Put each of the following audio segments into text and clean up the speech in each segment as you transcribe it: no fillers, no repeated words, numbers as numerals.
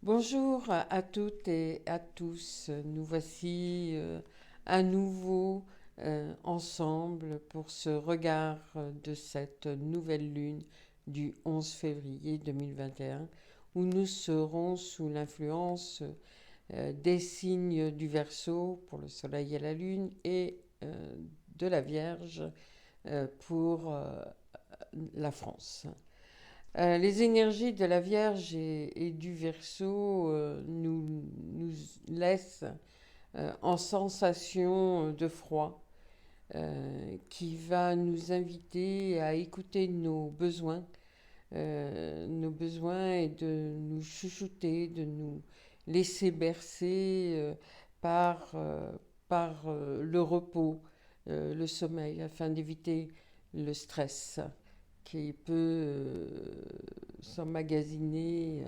Bonjour à toutes et à tous. Nous voici à nouveau ensemble pour ce regard de cette nouvelle lune du 11 février 2021 où nous serons sous l'influence des signes du Verseau pour le Soleil et la Lune et de la Vierge pour la France. Les énergies de la Vierge et du Verseau nous laissent en sensation de froid qui va nous inviter à écouter nos besoins et de nous chouchouter, de nous laisser bercer par le repos, le sommeil, afin d'éviter le stress qui peut s'emmagasiner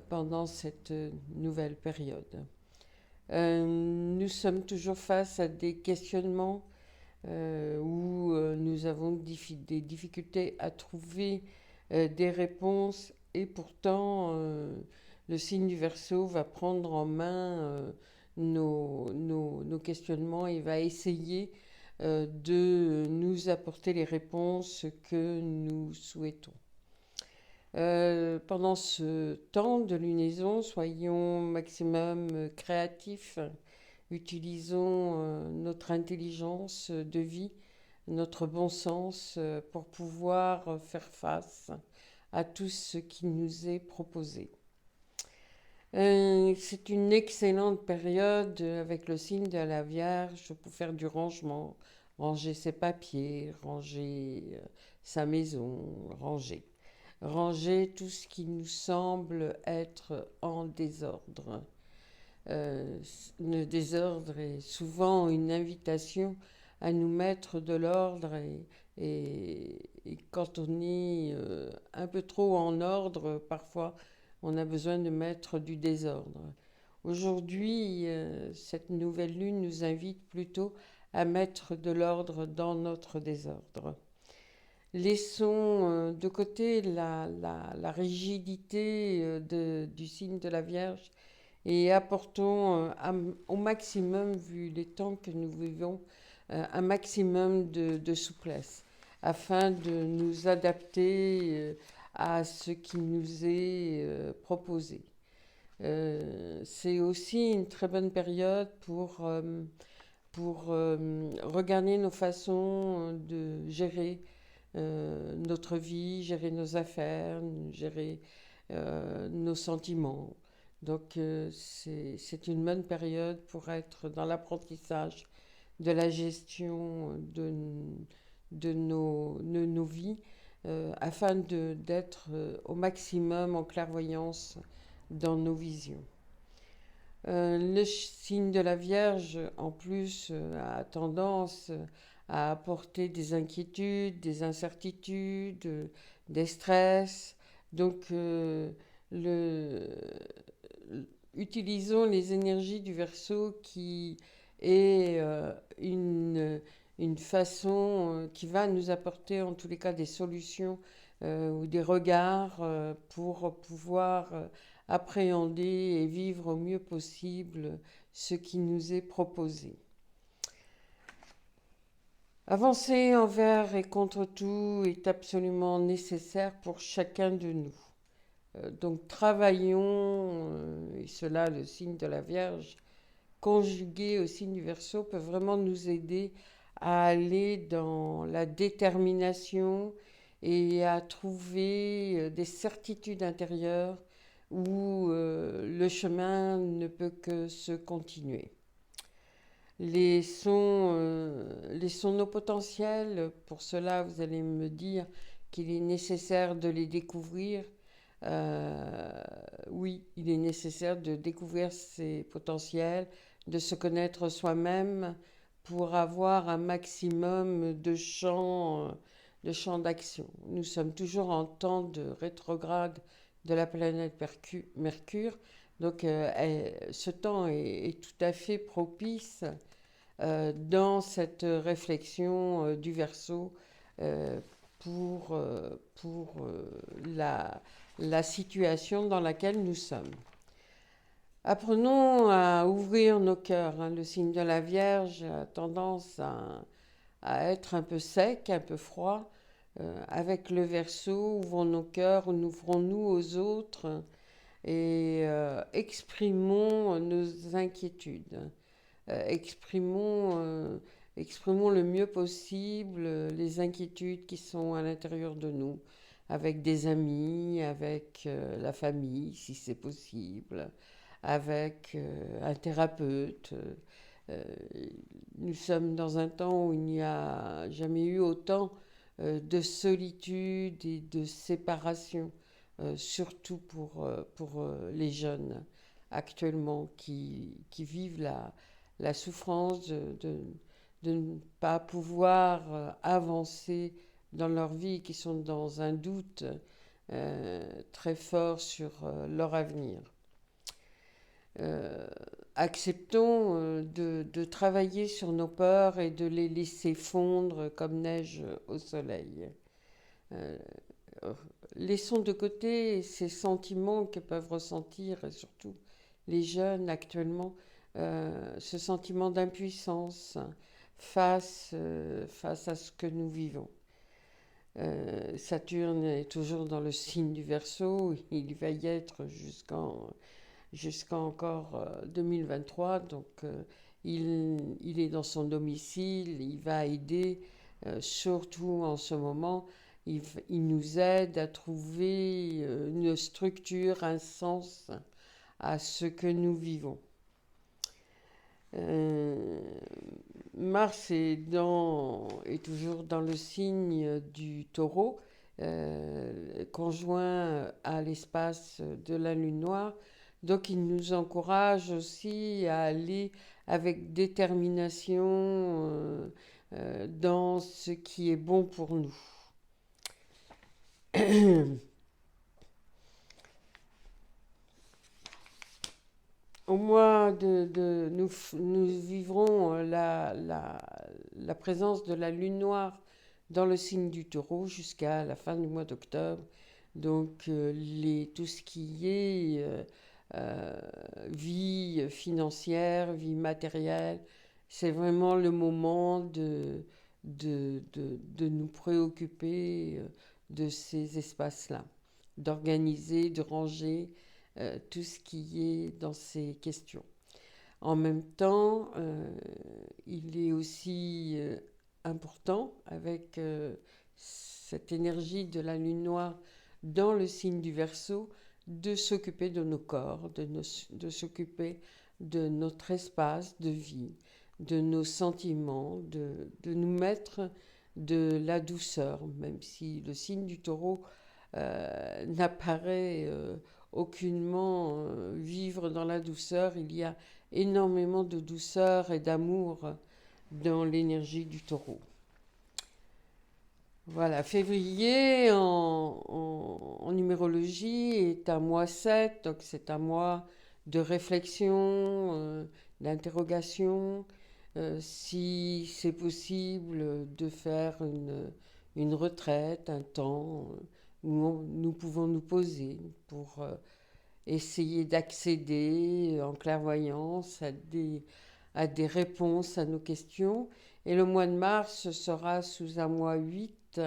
pendant cette nouvelle période. Nous sommes toujours face à des questionnements où nous avons des difficultés à trouver des réponses et pourtant le signe du Verseau va prendre en main nos questionnements et va essayer de nous apporter les réponses que nous souhaitons. Pendant ce temps de lunaison, soyons maximum créatifs, utilisons notre intelligence de vie, notre bon sens pour pouvoir faire face à tout ce qui nous est proposé. C'est une excellente période avec le signe de la Vierge pour faire du rangement, ranger ses papiers, ranger sa maison, ranger tout ce qui nous semble être en désordre. Le désordre est souvent une invitation à nous mettre de l'ordre et quand on est un peu trop en ordre, parfois on a besoin de mettre du désordre. Aujourd'hui, cette nouvelle lune nous invite plutôt à mettre de l'ordre dans notre désordre. Laissons de côté la rigidité du signe de la Vierge et apportons au maximum, vu les temps que nous vivons, un maximum de souplesse afin de nous adapter à ce qui nous est proposé. C'est aussi une très bonne période pour regarder nos façons de gérer notre vie, gérer nos affaires, gérer nos sentiments. Donc c'est une bonne période pour être dans l'apprentissage de la gestion de nos vies afin d'être au maximum en clairvoyance dans nos visions. Le signe de la Vierge, en plus, a tendance à apporter des inquiétudes, des incertitudes, des stress. Donc, le, utilisons les énergies du Verseau qui est une façon qui va nous apporter en tous les cas des solutions ou des regards pour pouvoir appréhender et vivre au mieux possible ce qui nous est proposé. Avancer envers et contre tout est absolument nécessaire pour chacun de nous. Donc travaillons, et cela le signe de la Vierge, conjugué au signe du Verseau, peut vraiment nous aider à aller dans la détermination et à trouver des certitudes intérieures où le chemin ne peut que se continuer. Laissons nos potentiels. Pour cela, vous allez me dire qu'il est nécessaire de les découvrir. Oui, il est nécessaire de découvrir ses potentiels, de se connaître soi-même pour avoir un maximum de champs d'action. Nous sommes toujours en temps de rétrograde de la planète Mercure, donc ce temps est tout à fait propice dans cette réflexion du Verseau pour la situation dans laquelle nous sommes. Apprenons à ouvrir nos cœurs, hein. Le signe de la Vierge a tendance à être un peu sec, un peu froid. Avec le Verseau, ouvrons nos cœurs, ouvrons-nous aux autres et exprimons nos inquiétudes. Exprimons le mieux possible les inquiétudes qui sont à l'intérieur de nous, avec des amis, avec la famille, si c'est possible, avec un thérapeute. Euh, Nous sommes dans un temps où il n'y a jamais eu autant de solitude et de séparation, surtout pour les jeunes actuellement qui vivent la souffrance de ne pas pouvoir avancer dans leur vie, qui sont dans un doute très fort sur leur avenir. Euh, Acceptons de travailler sur nos peurs et de les laisser fondre comme neige au soleil. Euh, Laissons de côté ces sentiments que peuvent ressentir, et surtout les jeunes actuellement, ce sentiment d'impuissance face à ce que nous vivons. Saturne est toujours dans le signe du Verseau, il va y être jusqu'en encore 2023, donc il est dans son domicile, il va aider, surtout en ce moment, il nous aide à trouver une structure, un sens à ce que nous vivons. Euh, Mars est toujours dans le signe du Taureau, conjoint à l'espace de la Lune noire. Donc il nous encourage aussi à aller avec détermination dans ce qui est bon pour nous. Au mois nous vivrons la présence de la lune noire dans le signe du taureau jusqu'à la fin du mois d'octobre. Donc tout ce qui est euh, vie financière, vie matérielle, c'est vraiment le moment de nous préoccuper de ces espaces-là, d'organiser, de ranger tout ce qui est dans ces questions. En même temps, il est aussi important, avec cette énergie de la lune noire dans le signe du Verseau, de s'occuper de nos corps, de s'occuper de notre espace de vie, de nos sentiments, de nous mettre de la douceur, même si le signe du taureau n'apparaît aucunement vivre dans la douceur. Il y a énormément de douceur et d'amour dans l'énergie du taureau. Voilà, février en numérologie est un mois 7, donc c'est un mois de réflexion, d'interrogation, si c'est possible de faire une retraite, un temps où nous pouvons nous poser pour essayer d'accéder en clairvoyance à des réponses à nos questions. Et le mois de mars sera sous un mois 8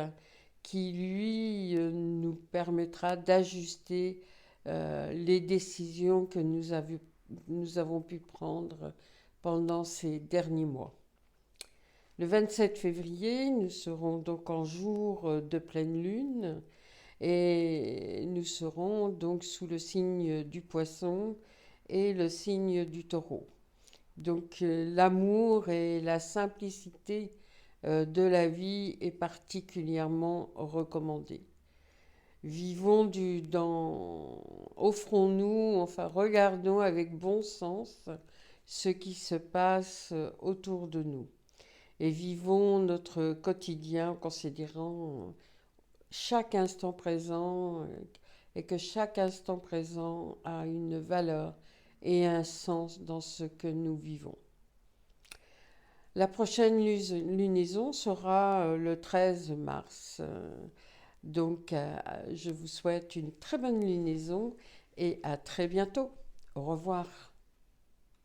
qui, lui, nous permettra d'ajuster les décisions que nous avons pu prendre pendant ces derniers mois. Le 27 février, nous serons donc en jour de pleine lune et nous serons donc sous le signe du poisson et le signe du taureau. Donc l'amour et la simplicité de la vie est particulièrement recommandée. Offrons-nous, enfin regardons avec bon sens ce qui se passe autour de nous et vivons notre quotidien en considérant chaque instant présent et que chaque instant présent a une valeur et un sens dans ce que nous vivons. La prochaine lunaison sera le 13 mars. Donc, je vous souhaite une très bonne lunaison et à très bientôt. Au revoir.